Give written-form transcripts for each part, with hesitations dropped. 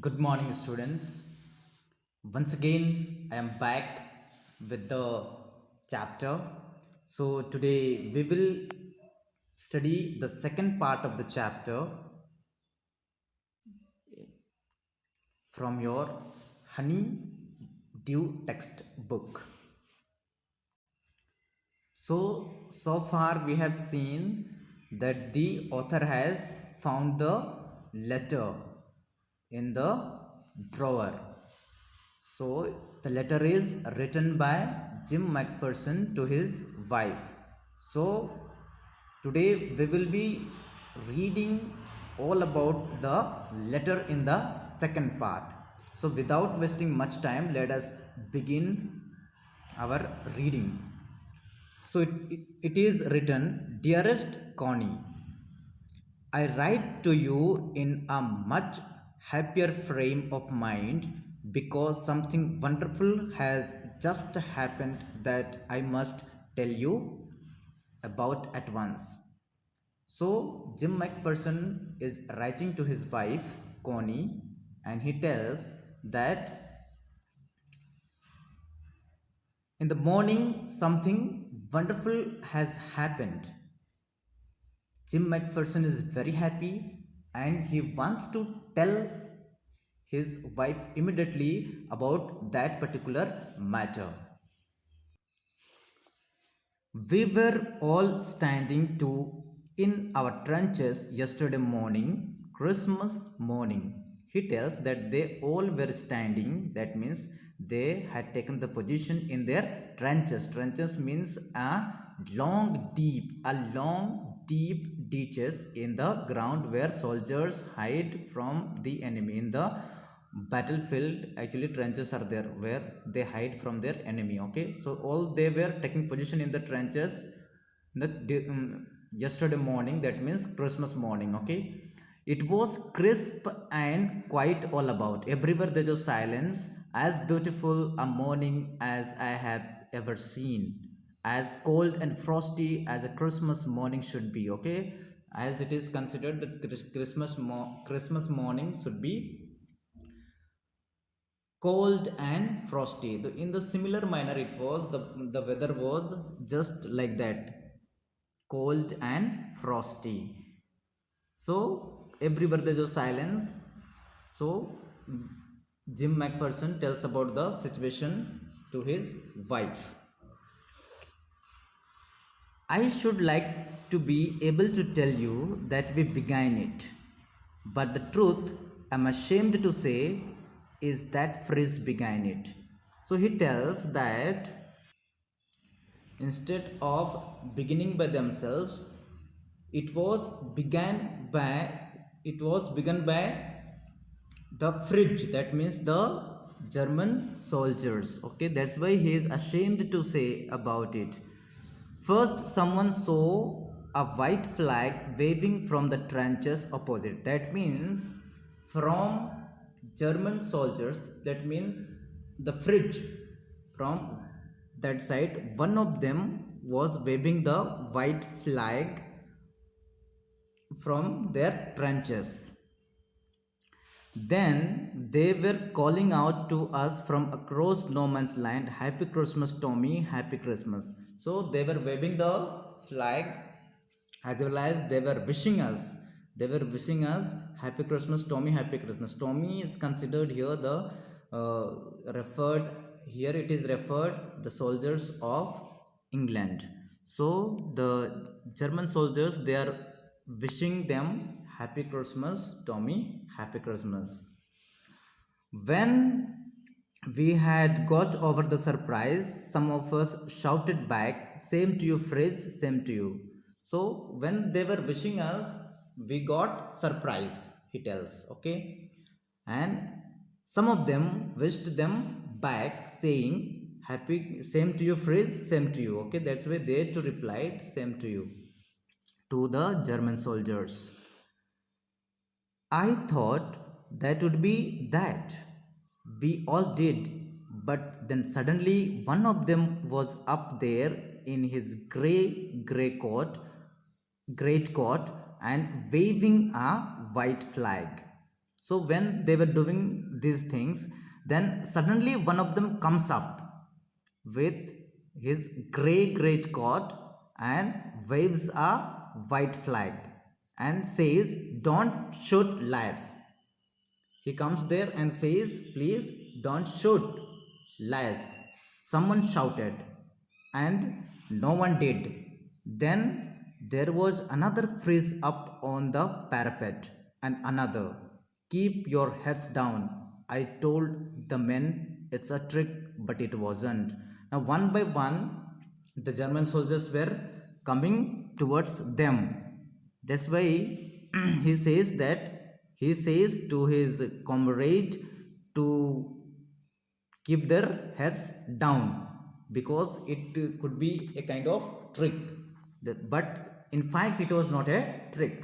Good morning, students. Once again, I am back with the chapter. So, today we will study the second part of the chapter from your Honey Dew textbook. So far we have seen that the author has found the letter in the drawer. So the letter is written by Jim McPherson to his wife. So today we will be reading all about the letter in the second part. So without wasting much time, let us begin our reading. So it is written, Dearest Connie, I write to you in a much happier frame of mind because something wonderful has just happened that I must tell you about at once. So, Jim McPherson is writing to his wife, Connie, and he tells that in the morning something wonderful has happened. Jim McPherson is very happy and he wants to tell his wife immediately about that particular matter. We were all standing to in our trenches yesterday morning, Christmas morning. He tells that they all were standing, that means they had taken the position in their trenches. Trenches means a long, deep ditches in the ground where soldiers hide from the enemy. In the battlefield, actually trenches are there where they hide from their enemy. Okay, so all they were taking position in the trenches yesterday morning, that means Christmas morning. Okay, it was crisp and quiet all about. Everywhere there was silence, as beautiful a morning as I have ever seen, as cold and frosty as a Christmas morning should be. Okay, as it is considered that Christmas morning should be cold and frosty. In the similar manner, it was the weather was just like that, cold and frosty. So everywhere there was silence. So Jim McPherson tells about the situation to his wife. I should like to be able to tell you that we began it, but the truth, I'm ashamed to say, is that Frizz began it. So he tells that instead of beginning by themselves, it was begun by the fridge, that means the German soldiers. Okay, that's why he is ashamed to say about it. First, someone saw a white flag waving from the trenches opposite. That means from German soldiers, that means the fridge from that side, one of them was waving the white flag from their trenches. Then they were calling out to us from across no man's land, Happy Christmas, Tommy, Happy Christmas. So they were waving the flag as well as they were wishing us. They were wishing us Happy Christmas, Tommy, Happy Christmas. Tommy is considered here the referred, here it is referred the soldiers of England. So the German soldiers, they are wishing them Happy Christmas, Tommy, Happy Christmas. When we had got over the surprise, some of us shouted back, Same to you, Frizz, same to you. So when they were wishing us, we got surprise, he tells. Okay. And some of them wished them back, saying, Happy, same to you, Frizz, same to you. Okay, that's why they too replied, Same to you, to the German soldiers. I thought that would be that. We all did, but then suddenly one of them was up there in his grey great coat and waving a white flag. So when they were doing these things, then suddenly one of them comes up with his grey great coat and waves a white flag and says, "Don't shoot, lads." He comes there and says, "Please don't shoot, lads." Someone shouted, and no one did. Then there was another freeze up on the parapet, and another. "Keep your heads down." I told the men it's a trick, but it wasn't. Now, one by one, the German soldiers were coming towards them. That's why he says that he says to his comrade to keep their heads down because it could be a kind of trick. But in fact, it was not a trick.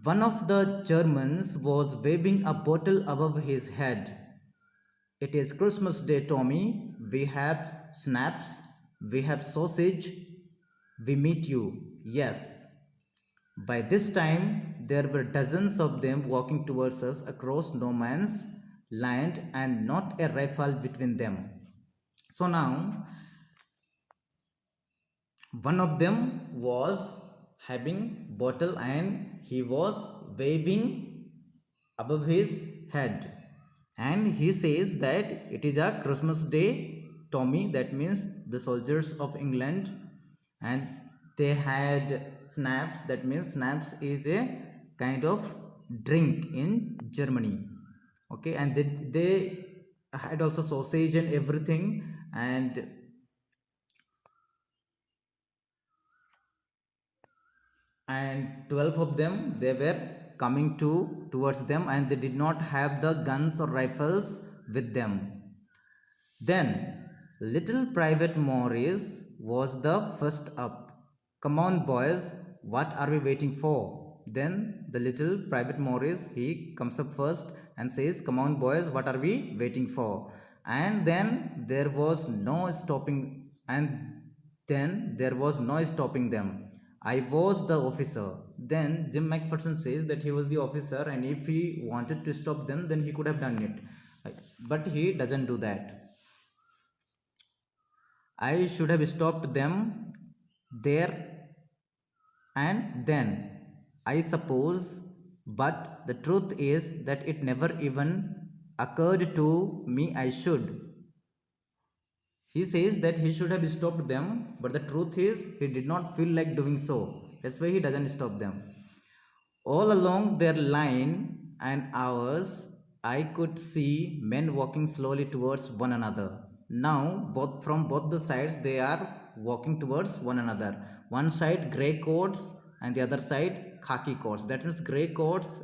One of the Germans was waving a bottle above his head. "It is Christmas Day, Tommy. We have snaps, we have sausage, we meet you." Yes. By this time, there were dozens of them walking towards us across no man's land and not a rifle between them. So now, one of them was having bottle and he was waving above his head, and he says that it is a Christmas Day, Tommy. That means the soldiers of England, and they had snaps. That means snaps is a kind of drink in Germany. Okay, and they had also sausage and everything, and 12 of them, they were coming towards them, and they did not have the guns or rifles with them. Then little Private Morris was the first up. "Come on, boys, what are we waiting for?" Then the little Private Morris, he comes up first and says, "Come on, boys, what are we waiting for?" And then there was no stopping, and then there was no stopping them. "I was the officer." Then Jim McPherson says that he was the officer, and if he wanted to stop them, then he could have done it. But he doesn't do that. "I should have stopped them there and then, I suppose, but the truth is that it never even occurred to me I should." He says that he should have stopped them, but the truth is he did not feel like doing so. That's why he doesn't stop them. All along their line and ours, I could see men walking slowly towards one another. Now, from both the sides, they are walking towards one another. One side grey coats, and the other side khaki coats. That means grey coats,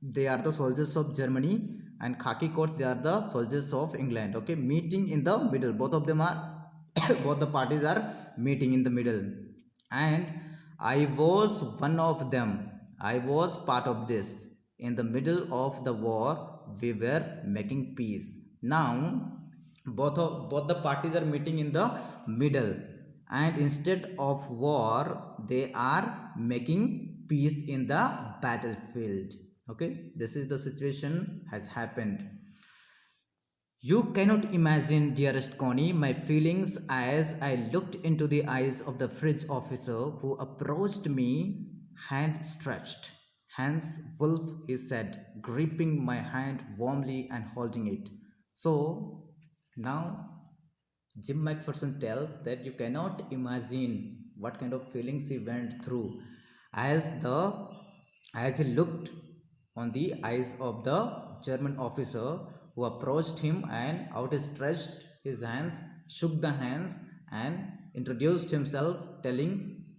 they are the soldiers of Germany, and khaki coats, they are the soldiers of England. Okay, meeting in the middle. Both of them are, both the parties are meeting in the middle. And I was one of them. I was part of this. In the middle of the war, we were making peace. Now, both the parties are meeting in the middle, and instead of war, they are making peace in the battlefield. Okay, this is the situation has happened. You cannot imagine, dearest Connie, my feelings as I looked into the eyes of the fridge officer who approached me, hand stretched. "Hans Wolf," he said, gripping my hand warmly and holding it. So now Jim McPherson tells that you cannot imagine what kind of feelings he went through as he looked on the eyes of the German officer who approached him and outstretched his hands, shook the hands, and introduced himself, telling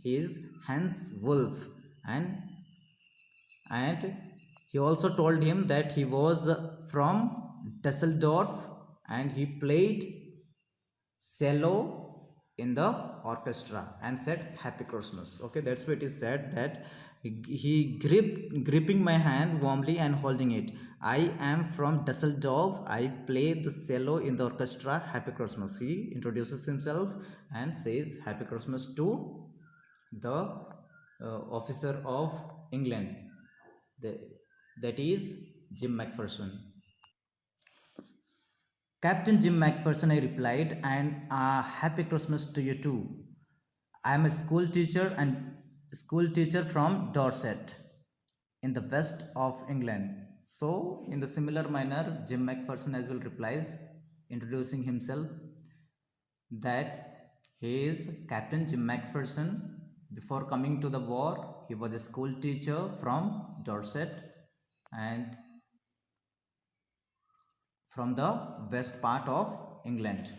he is Hans Wolf, and and he also told him that he was from Dusseldorf and he played cello in the orchestra and said Happy Christmas. Okay, that's what it is said, that he gripping my hand warmly and holding it. "I am from Dusseldorf. I play the cello in the orchestra. Happy Christmas." He introduces himself and says Happy Christmas to the officer of England. The, that is Jim McPherson. Captain Jim McPherson, I replied, and a happy Christmas to you too. I am a school teacher from Dorset in the west of England. So, in the similar manner, Jim McPherson as well replies, introducing himself that he is Captain Jim McPherson. Before coming to the war, he was a school teacher from Dorset and from the west part of England.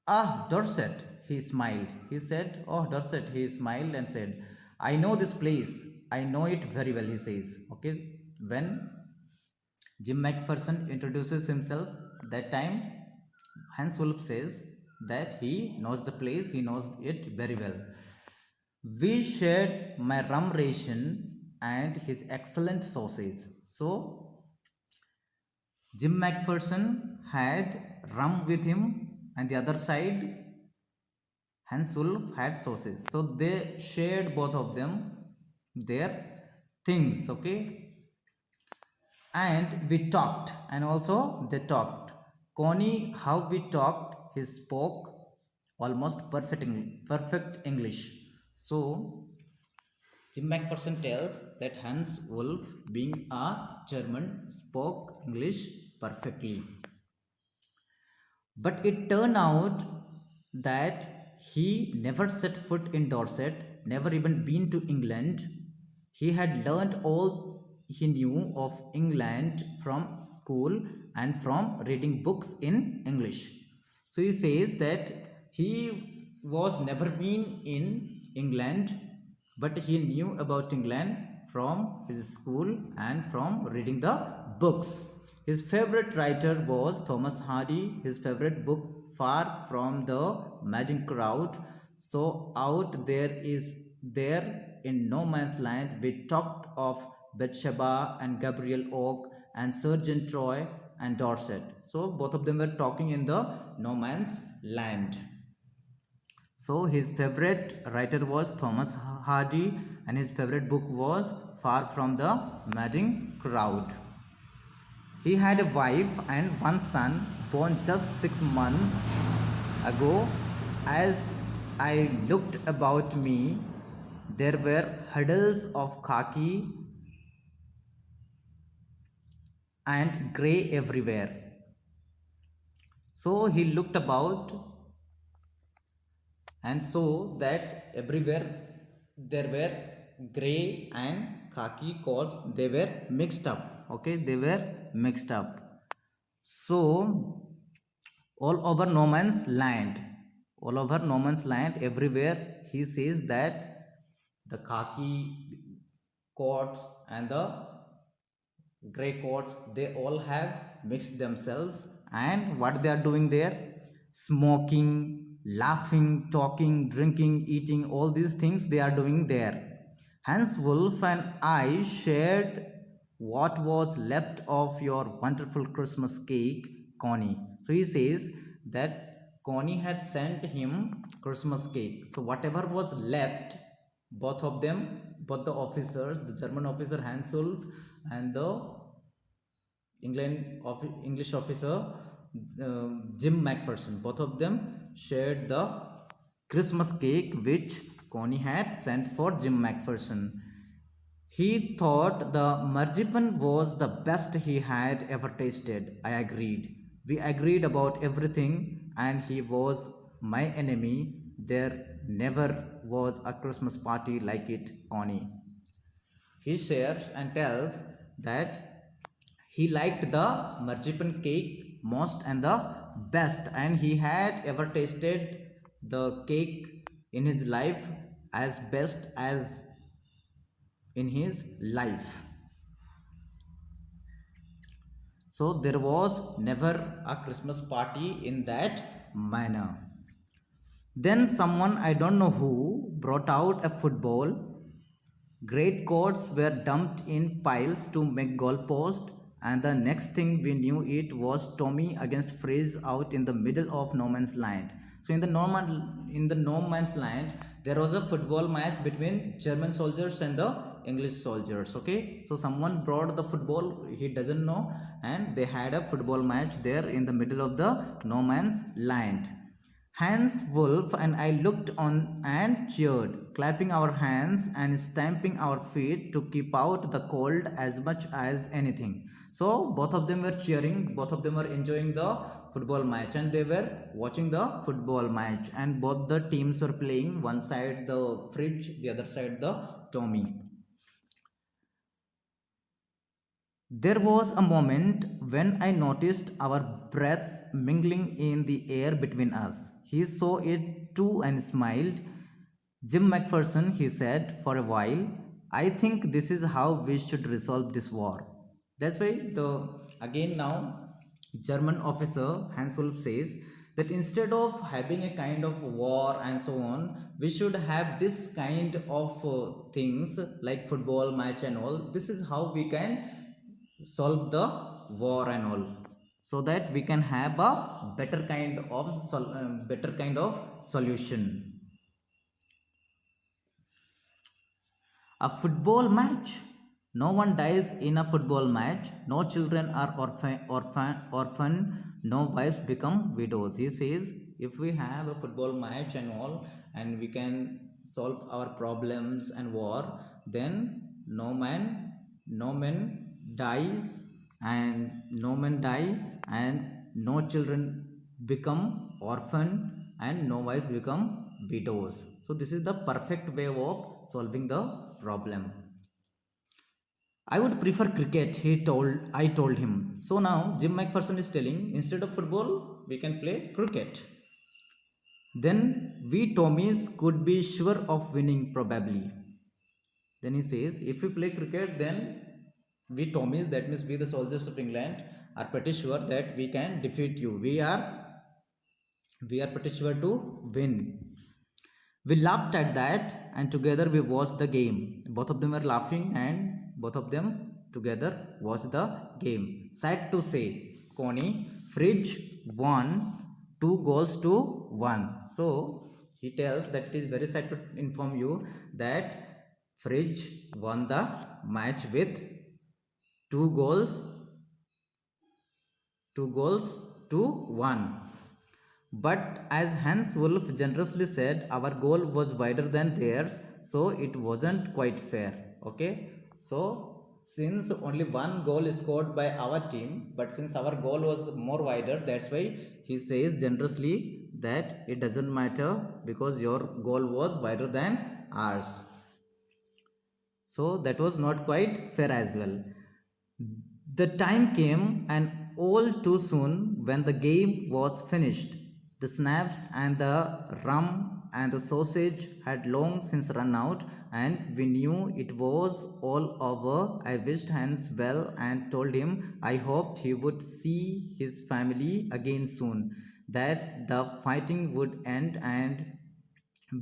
Ah, Dorset, he smiled. He said, oh, Dorset, he smiled and said, I know this place. I know it very well, he says. Okay, when Jim McPherson introduces himself, that time Hans Wolf says that he knows the place, he knows it very well. We shared my rum ration and his excellent sausage. So Jim McPherson had rum with him, and the other side Hans Wolf had sausage. So they shared both of them their things, okay? And we talked, and also they talked. Connie, how we talked, he spoke almost perfect English. So Jim McPherson tells that Hans Wolf, being a German, spoke English perfectly. But it turned out that he never set foot in Dorset, never even been to England. He had learnt all he knew of England from school and from reading books in English. So he says that he was never been in England, but he knew about England from his school and from reading the books. His favorite writer was Thomas Hardy. His favorite book, Far from the Madding Crowd. So out there in no man's land, we talked of Bathsheba and Gabriel Oak and Sergeant Troy and Dorset. So both of them were talking in the no man's land. So his favorite writer was Thomas Hardy, and his favorite book was Far from the Madding Crowd. He had a wife and one son born just 6 months ago. As I looked about me, there were huddles of khaki and grey everywhere. So he looked about and saw that everywhere there were grey and khaki coats, they were mixed up. Okay, they were mixed up. So all over no man's land, everywhere he says that the khaki coats and the grey coats, they all have mixed themselves, and what they are doing there, smoking, laughing, talking, drinking, eating, all these things they are doing there. Hans Wolf and I shared what was left of your wonderful Christmas cake, Connie. So he says that Connie had sent him Christmas cake. So whatever was left, both of them, both the officers, the German officer Hans Wolf and the English officer Jim McPherson, both of them shared the Christmas cake which Connie had sent for Jim McPherson. He thought the marzipan was the best he had ever tasted. I agreed. We agreed about everything, and he was my enemy. There never was a Christmas party like it, Connie. He shares and tells that he liked the marzipan cake most and the best, and he had ever tasted the cake in his life as best as in his life. So there was never a Christmas party in that manner. Then someone, I don't know who, brought out a football. Great coats were dumped in piles to make goalpost, and the next thing we knew it was Tommy against Frizz out in the middle of no man's land. So in the no man's land, there was a football match between German soldiers and the English soldiers. Okay, so someone brought the football, he doesn't know, and they had a football match there in the middle of the no man's land. Hans Wolf and I looked on and cheered, clapping our hands and stamping our feet to keep out the cold as much as anything. So both of them were cheering, both of them were enjoying the football match, and they were watching the football match, and both the teams were playing, one side the Fridge, the other side the Tommy. There was a moment when I noticed our breaths mingling in the air between us. He saw it too and smiled. Jim McPherson, he said for a while, I think this is how we should resolve this war. That's why the again now German officer Hans Wolf says that instead of having a kind of war and so on, we should have this kind of things like football match and all. This is how we can solve the war and all, so that we can have a better kind of solution. A football match. No one dies in a football match. No children are orphan. No wives become widows. He says if we have a football match and all, and we can solve our problems and war, then no man dies, and no men die, and no children become orphan, and no wives become widows. So this is the perfect way of solving the problem. I would prefer cricket, I told him. So now Jim McPherson is telling instead of football, we can play cricket. Then we Tommies could be sure of winning probably. Then he says, if we play cricket, then we Tommies, that means we the soldiers of England, are pretty sure that we can defeat you. We are pretty sure to win. We laughed at that, and together we watched the game. Both of them were laughing, and both of them together watched the game. Sad to say, Connie, Fridge won 2 goals to 1. So he tells that it is very sad to inform you that Fridge won the match with 2 goals, 2 goals to 1. But as Hans Wolf generously said, our goal was wider than theirs, so it wasn't quite fair. Okay, so since only one goal is scored by our team, but since our goal was more wider, that's why he says generously that it doesn't matter because your goal was wider than ours. So that was not quite fair as well. The time came, and all too soon, when the game was finished. The snaps and the rum and the sausage had long since run out, and we knew it was all over. I wished Hans well and told him I hoped he would see his family again soon, that the fighting would end and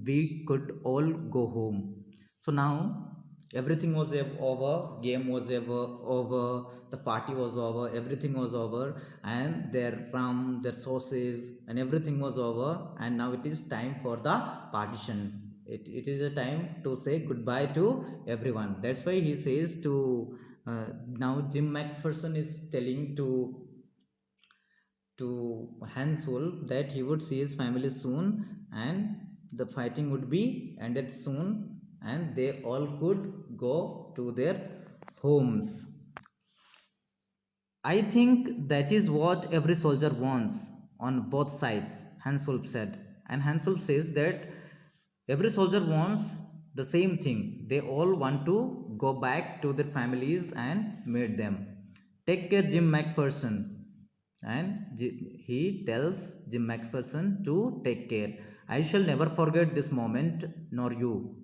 we could all go home. So now everything was over, game was ever over, the party was over, everything was over, and their rum, their sauces, and everything was over, and now it is time for the partition. It is a time to say goodbye to everyone. That's why he says to now Jim McPherson is telling to Hans Wolf that he would see his family soon, and the fighting would be ended soon, and they all could go to their homes. I think that is what every soldier wants on both sides, Hans Wolf said. And Hans Wolf says that every soldier wants the same thing. They all want to go back to their families and meet them. Take care, Jim McPherson. And he tells Jim McPherson to take care. I shall never forget this moment, nor you.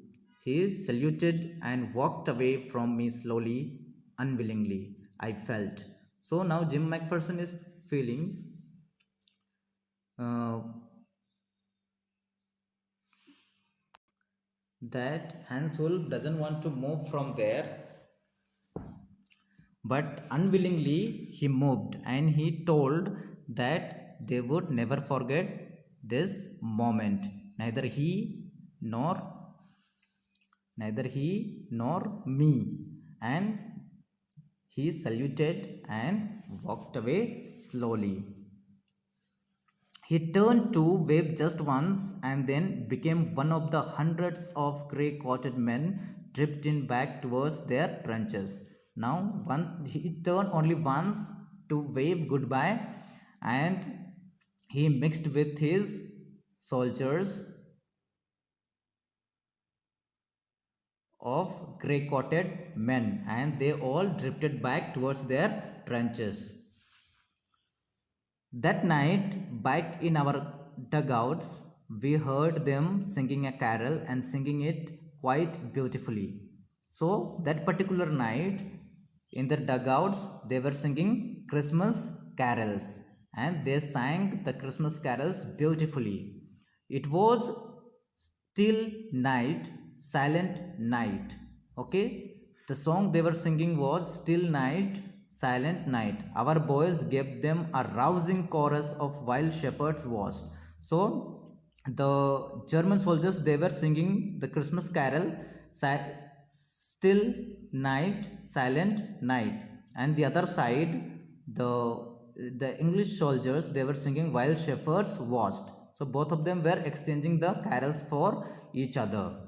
He saluted and walked away from me slowly, unwillingly, I felt. So now Jim McPherson is feeling uh, that Hans Wolf doesn't want to move from there, but unwillingly he moved, and he told that they would never forget this moment, neither he nor neither he nor me. And he saluted and walked away slowly. He turned to wave just once and then became one of the hundreds of grey coated men drifting back towards their trenches. Now, he turned only once to wave goodbye, and he mixed with his soldiers of grey coated men, and they all drifted back towards their trenches. That night, back in our dugouts, we heard them singing a carol and singing it quite beautifully. So, that particular night, in their dugouts, they were singing Christmas carols, and they sang the Christmas carols beautifully. It was still night, silent night. Okay, the song they were singing was Still Night, Silent Night. Our boys gave them a rousing chorus of Wild Shepherds Watched. So the German soldiers they were singing the Christmas carol Still Night, Silent Night, and the other side the English soldiers they were singing Wild Shepherds Watched. So both of them were exchanging the carols for each other.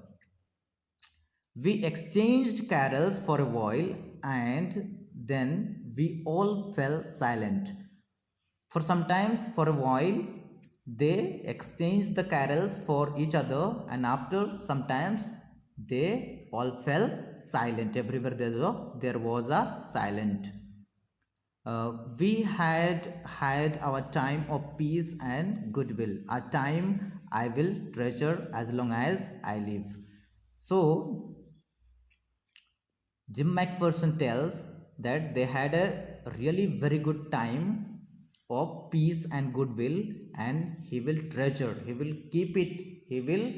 We exchanged carols for a while and then we all fell silent. For sometimes, for a while, they exchanged the carols for each other, and after sometimes they all fell silent. Everywhere there was a silent. We had our time of peace and goodwill, a time I will treasure as long as I live. So, Jim McPherson tells that they had a really very good time of peace and goodwill, and he will treasure, he will keep it, he will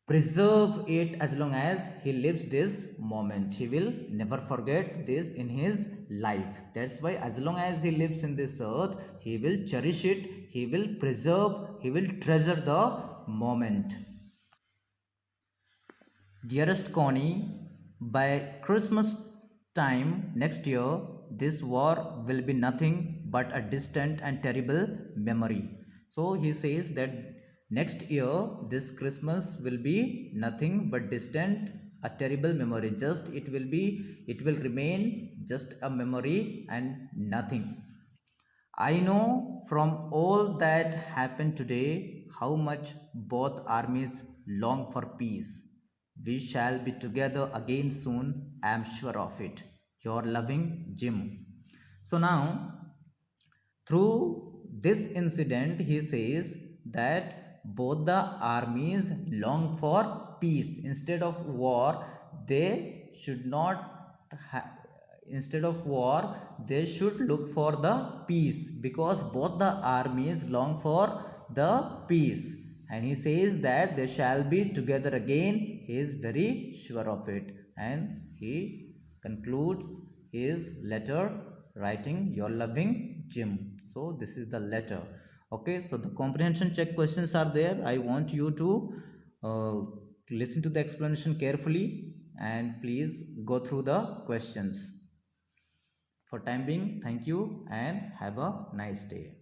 preserve it as long as he lives this moment. He will never forget this in his life. That's why, as long as he lives in this earth, he will cherish it, he will preserve, he will treasure the moment. Dearest Connie, by Christmas time next year, this war will be nothing but a distant and terrible memory. So he says that next year, this Christmas will be nothing but distant, a terrible memory. It will remain just a memory and nothing. I know from all that happened today how much both armies long for peace. We shall be together again soon, I am sure of it. Your loving Jim. So now, through this incident, he says that both the armies long for peace. Instead of war, they should not ha- instead of war they should look for the peace, because both the armies long for the peace, and he says that they shall be together again. He is very sure of it, and he concludes his letter writing, your loving Jim. So this is the letter. Okay, so the comprehension check questions are there. I want you to uh, listen to the explanation carefully and please go through the questions. For time being, thank you and have a nice day.